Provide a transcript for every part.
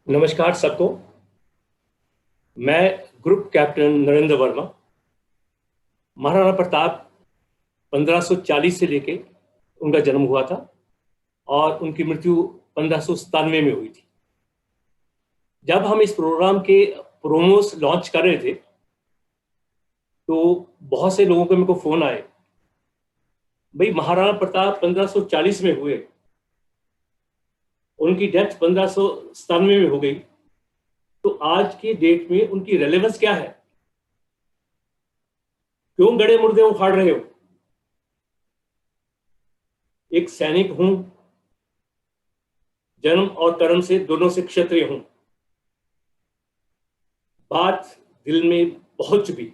नमस्कार सबको। मैं ग्रुप कैप्टन नरेंद्र वर्मा। महाराणा प्रताप 1540 से लेके उनका जन्म हुआ था और उनकी मृत्यु 1597 में हुई थी। जब हम इस प्रोग्राम के प्रोमोस लॉन्च कर रहे थे तो बहुत से लोगों के मेरे को फोन आए, भाई महाराणा प्रताप 1540 में हुए, उनकी डेथ 1597 में हो गई, तो आज के डेट में उनकी रेलेवेंस क्या है? क्यों गड़े मुर्दे उखाड़ रहे हो? एक सैनिक हूं, जन्म और कर्म से दोनों से क्षत्रिय हूं। बात दिल में बहुत चुभी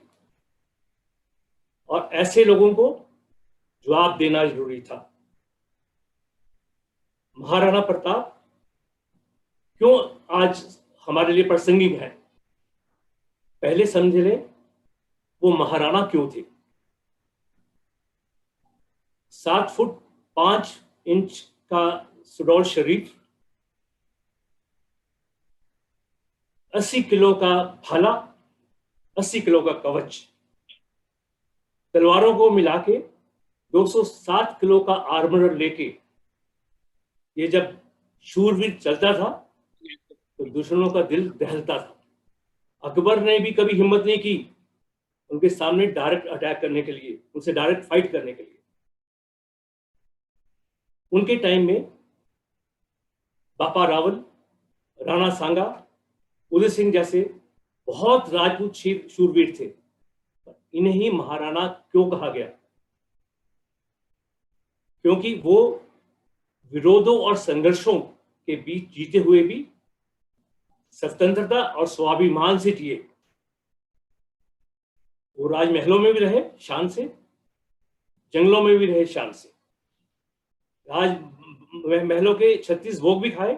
और ऐसे लोगों को जवाब देना जरूरी था। महाराणा प्रताप क्यों आज हमारे लिए प्रासंगिक है? पहले समझ लें वो महाराणा क्यों थे। 7 फुट 5 इंच का सुडौल शरीर, 80 किलो का भाला, 80 किलो का कवच, तलवारों को मिला के 207 किलो का आर्मर लेके ये जब शूरवीर चलता था तो दुश्मनों का दिल दहलता था। अकबर ने भी कभी हिम्मत नहीं की उनके सामने डायरेक्ट अटैक करने के लिए, उनसे डायरेक्ट फाइट करने के लिए। उनके टाइम में बापा रावल, राणा सांगा, उदय सिंह जैसे बहुत राजपूत शूरवीर थे। इन्हें ही महाराणा क्यों कहा गया? क्योंकि वो विरोधों और संघर्षों के बीच जीते हुए भी स्वतंत्रता और स्वाभिमान से जिए। वो राजमहलों में भी रहे शान से, जंगलों में भी रहे शान से, राजमहलों के 36 भोग भी खाए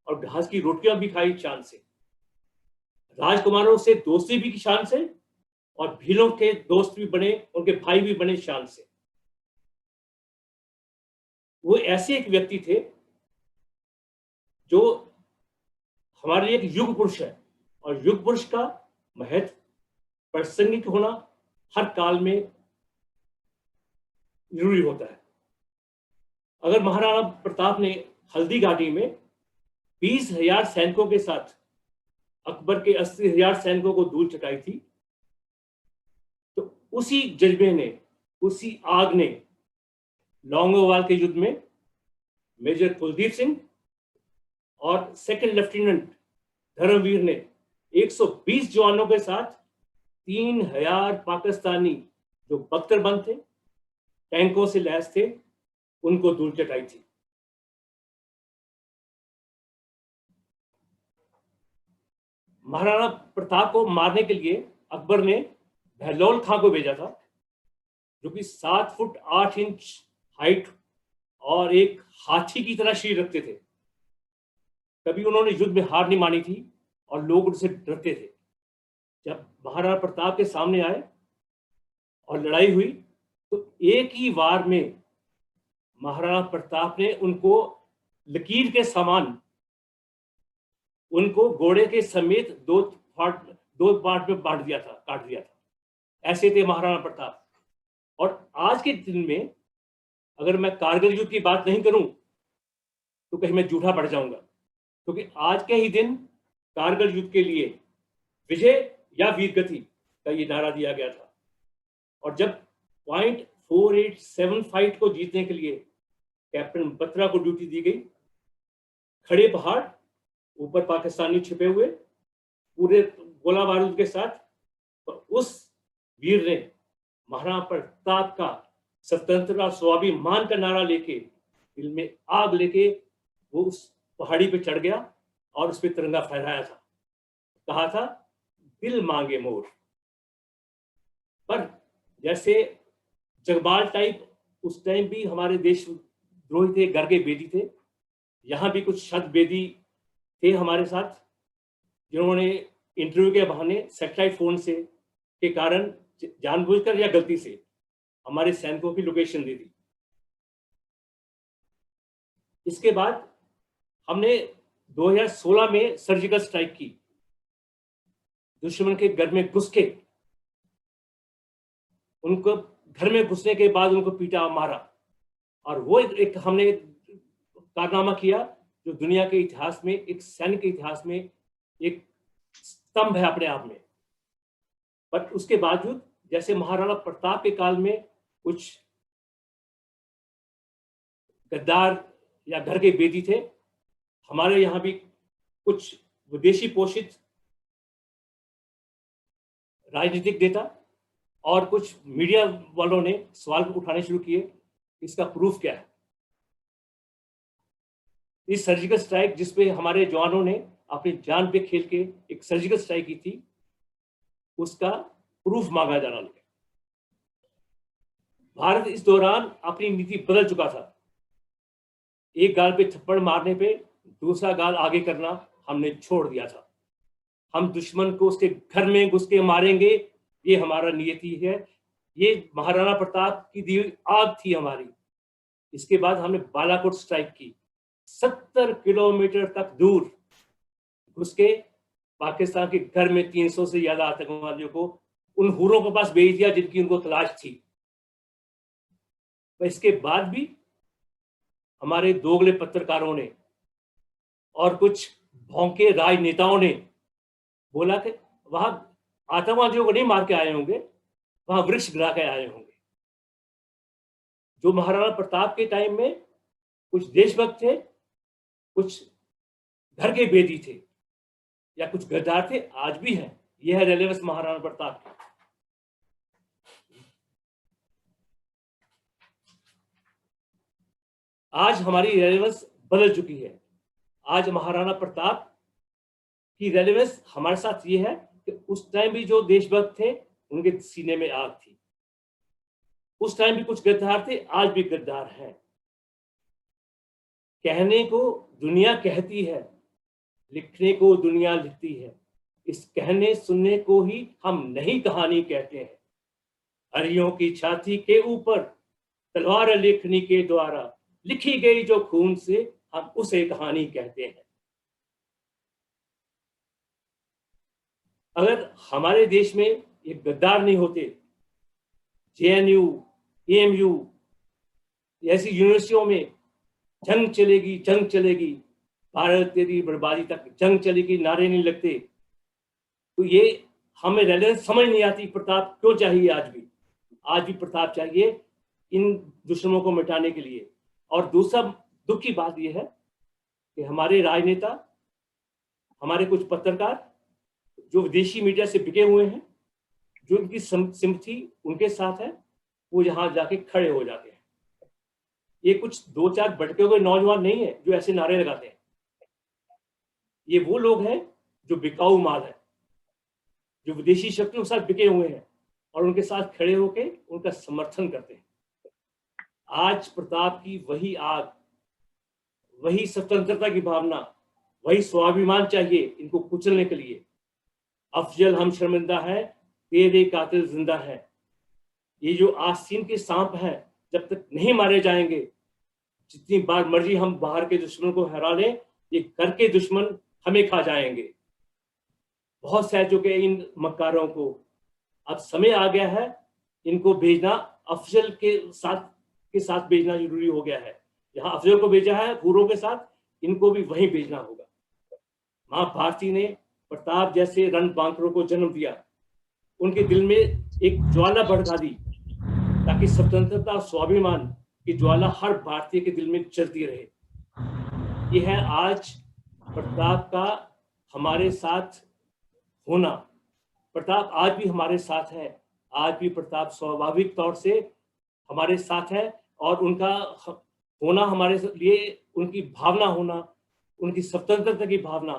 और घास की रोटियां भी खाई शान से, राजकुमारों से दोस्ती भी की शान से और भीलों के दोस्त भी बने, उनके भाई भी बने शान से। वो ऐसे एक व्यक्ति थे जो हमारे लिए एक युग पुरुष है और युग पुरुष का महत्व, प्रासंगिक होना हर काल में जरूरी होता है। अगर महाराणा प्रताप ने हल्दी घाटी में 20,000 सैनिकों के साथ अकबर के 80,000 सैनिकों को धूल चटाई थी, तो उसी जज्बे ने, उसी आग ने लौंगोवाल के युद्ध में मेजर कुलदीप सिंह और सेकंड लेफ्टिनेंट धर्मवीर ने 120 जवानों के साथ 3,000 पाकिस्तानी जो बख्तरबंद थे, टैंकों से लैस थे, उनको धूल चटाई थी। महाराणा प्रताप को मारने के लिए अकबर ने बहलोल खां को भेजा था, जो कि 7 फुट 8 इंच हाइट और एक हाथी की तरह शरीर रखते थे। कभी उन्होंने युद्ध में हार नहीं मानी थी और लोग उनसे डरते थे। जब महाराणा प्रताप के सामने आए और लड़ाई हुई तो एक ही वार में महाराणा प्रताप ने उनको लकीर के समान, उनको घोड़े के समेत दो पार्ट में बांट दिया था, काट दिया था। ऐसे थे महाराणा प्रताप। और आज के दिन में अगर मैं कारगिल युद्ध की बात नहीं करूं तो कहीं मैं झूठा पड़ जाऊंगा, क्योंकि आज के ही दिन कारगिल युद्ध के लिए विजय या वीरगति का ये नारा दिया गया था। और जब .487 फाइट को जीतने के लिए कैप्टन बत्रा को ड्यूटी दी गई, खड़े पहाड़, ऊपर पाकिस्तानी छिपे हुए पूरे गोला बारूद के साथ, तो उस वीर ने महाराणा प्रताप का स्वतंत्रता स्वाभिमान का नारा लेके, दिल में आग लेके वो उस पहाड़ी पे चढ़ गया और उस पर तिरंगा फहराया था। कहा था दिल मांगे मोर। पर जैसे जगबाल टाइप उस टाइम भी हमारे देशद्रोही थे, गर्गे बेदी थे। यहाँ भी कुछ शत बेदी थे हमारे साथ, जिन्होंने इंटरव्यू के बहाने सैटेलाइट फोन से के कारण जानबूझकर या गलती से हमारे सैनिकों की लोकेशन दे दी। इसके बाद हमने 2016 में सर्जिकल स्ट्राइक की, दुश्मन के घर में घुस के, उनको घर में घुसने के बाद उनको पीटा मारा, और वो एक हमने कारनामा किया जो दुनिया के इतिहास में, एक सैन्य के इतिहास में एक स्तंभ है अपने आप में। पर उसके बावजूद जैसे महाराणा प्रताप के काल में कुछ गद्दार या घर के बेदी थे, हमारे यहाँ भी कुछ विदेशी पोषित राजनीतिक नेता और कुछ मीडिया वालों ने सवाल उठाने शुरू किए, इसका प्रूफ क्या है? इस सर्जिकल स्ट्राइक जिसपे हमारे जवानों ने अपनी जान पे खेल के एक सर्जिकल स्ट्राइक की थी, उसका प्रूफ मांगा जाना लगा। भारत इस दौरान अपनी नीति बदल चुका था। एक गाल पे थप्पड़ मारने पे दूसरा गाल आगे करना हमने छोड़ दिया था। हम दुश्मन को उसके घर में घुस के मारेंगे, ये हमारा नियति है। ये महाराणा प्रताप की दी हुई आग थी हमारी। इसके बाद हमने बालाकोट स्ट्राइक की, 70 किलोमीटर तक दूर घुस के पाकिस्तान के घर में 300 से ज्यादा आतंकवादियों को उन हुरों के पास भेज दिया जिनकी उनको तलाश थी। पर इसके बाद भी हमारे दोगले पत्रकारों ने और कुछ भौंके राजनेताओं ने बोला कि वहां आतंकवादियों को नहीं मार के आए होंगे, वहां वृक्ष गिरा के आए होंगे। जो महाराणा प्रताप के टाइम में कुछ देशभक्त थे, कुछ घर के बेदी थे या कुछ गद्दार थे, आज भी हैं। यह है रेलेवेंस महाराणा प्रताप की। आज हमारी रेलेवेंस बदल चुकी है। आज महाराणा प्रताप की रेलेवेंस हमारे साथ ये है कि उस टाइम भी जो देशभक्त थे उनके सीने में आग थी। उस टाइम भी कुछ गद्दार थे, आज भी गद्दार हैं। कहने को दुनिया कहती है, लिखने को दुनिया लिखती है। इस कहने सुनने को ही हम नई कहानी कहते हैं। हरियों की छाती के ऊपर तलवार लेखनी के द्वारा लिखी गई जो खून से, हम उसे कहानी कहते हैं। अगर हमारे देश में ये गद्दार नहीं होते, JNU, AMU ऐसी यूनिवर्सिटियों में जंग चलेगी, जंग चलेगी, भारत तेरी बर्बादी तक जंग चलेगी नारे नहीं लगते, तो ये हमें रेलेवेंस समझ नहीं आती। प्रताप क्यों चाहिए? आज भी प्रताप चाहिए इन दुश्मनों को मिटाने के लिए। और दूसरा दुख की बात यह है कि हमारे राजनेता, हमारे कुछ पत्रकार जो विदेशी मीडिया से बिके हुए हैं, जो उनकी सिंपैथी उनके साथ है, वो यहाँ जाके खड़े हो जाते हैं। ये कुछ 2-4 भटके हुए नौजवान नहीं है जो ऐसे नारे लगाते हैं। ये वो लोग हैं जो बिकाऊ माल है, जो विदेशी शक्तियों के साथ बिके हुए हैं और उनके साथ खड़े होकर उनका समर्थन करते हैं। आज प्रताप की वही आग, वही स्वतंत्रता की भावना, वही स्वाभिमान चाहिए इनको कुचलने के लिए। अफजल हम शर्मिंदा है, तेरे कातिल जिंदा है। ये जो आस्तीन के सांप हैं, जब तक नहीं मारे जाएंगे, जितनी बार मर्जी हम बाहर के दुश्मन को हरा लें, ये घर के दुश्मन हमें खा जाएंगे। बहुत सह चुके इन मक्कारों को। अब समय आ गया है इनको भेजना, अफजल के साथ भेजना जरूरी हो गया है। जहां अफजल को भेजा है हुरों के साथ, इनको भी वहीं भेजना होगा। मां भारती ने प्रताप जैसे रणबांकुरों को जन्म दिया, उनके दिल में एक ज्वाला भड़का दी ताकि स्वतंत्रता और स्वाभिमान की ज्वाला हर भारतीय के दिल में चलती रहे। यह है आज प्रताप का हमारे साथ होना। प्रताप आज भी हमारे साथ है। आज भी प्रताप स्वाभाविक तौर से हमारे साथ है और उनका होना हमारे लिए, उनकी भावना होना, उनकी स्वतंत्रता की भावना,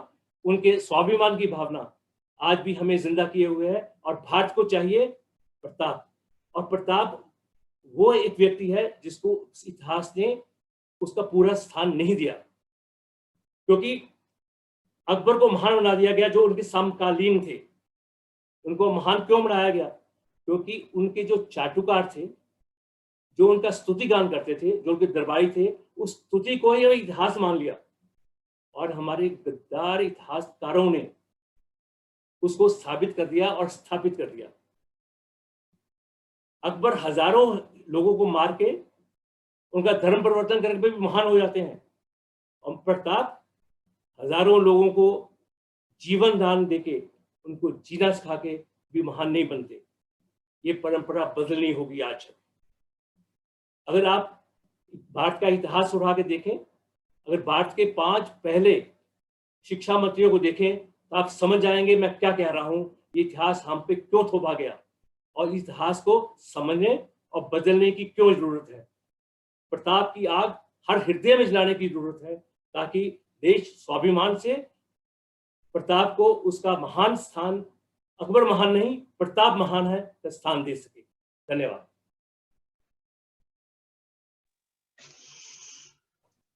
उनके स्वाभिमान की भावना आज भी हमें जिंदा किए हुए है। और भारत को चाहिए प्रताप। और प्रताप वो एक व्यक्ति है जिसको इतिहास ने उसका पूरा स्थान नहीं दिया, क्योंकि अकबर को महान बना दिया गया जो उनके समकालीन थे। उनको महान क्यों बनाया गया? क्योंकि उनके जो चाटुकार थे, जो उनका स्तुति गान करते थे, जो उनके दरबारी थे, उस स्तुति को ही इतिहास मान लिया और हमारे गद्दार इतिहासकारों ने उसको साबित कर दिया और स्थापित कर दिया। अकबर हजारों लोगों को मार के उनका धर्म परिवर्तन करने पे भी महान हो जाते हैं, और प्रताप हजारों लोगों को जीवन दान देके उनको जीना सिखा के भी महान नहीं बनते। ये परंपरा बदलनी होगी आज। अगर आप भारत का इतिहास उठा के देखें, अगर भारत के 5 पहले शिक्षा मंत्रियों को देखें तो आप समझ जाएंगे मैं क्या कह रहा हूं, ये इतिहास हम पे क्यों थोपा गया और इतिहास को समझने और बदलने की क्यों जरूरत है। प्रताप की आग हर हृदय में जलाने की जरूरत है ताकि देश स्वाभिमान से प्रताप को उसका महान स्थान, अकबर महान नहीं प्रताप महान है, का स्थान दे सके। धन्यवाद।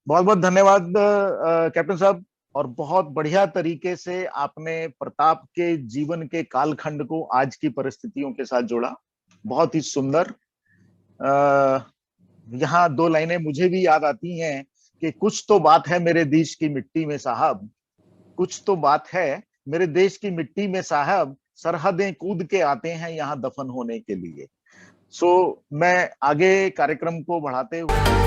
बहुत बहुत धन्यवाद कैप्टन साहब, और बहुत बढ़िया तरीके से आपने प्रताप के जीवन के कालखंड को आज की परिस्थितियों के साथ जोड़ा। बहुत ही सुंदर। यहाँ 2 लाइनें मुझे भी याद आती हैं कि कुछ तो बात है मेरे देश की मिट्टी में साहब, कुछ तो बात है मेरे देश की मिट्टी में साहब, सरहदें कूद के आते हैं यहाँ दफन होने के लिए। मैं आगे कार्यक्रम को बढ़ाते हुए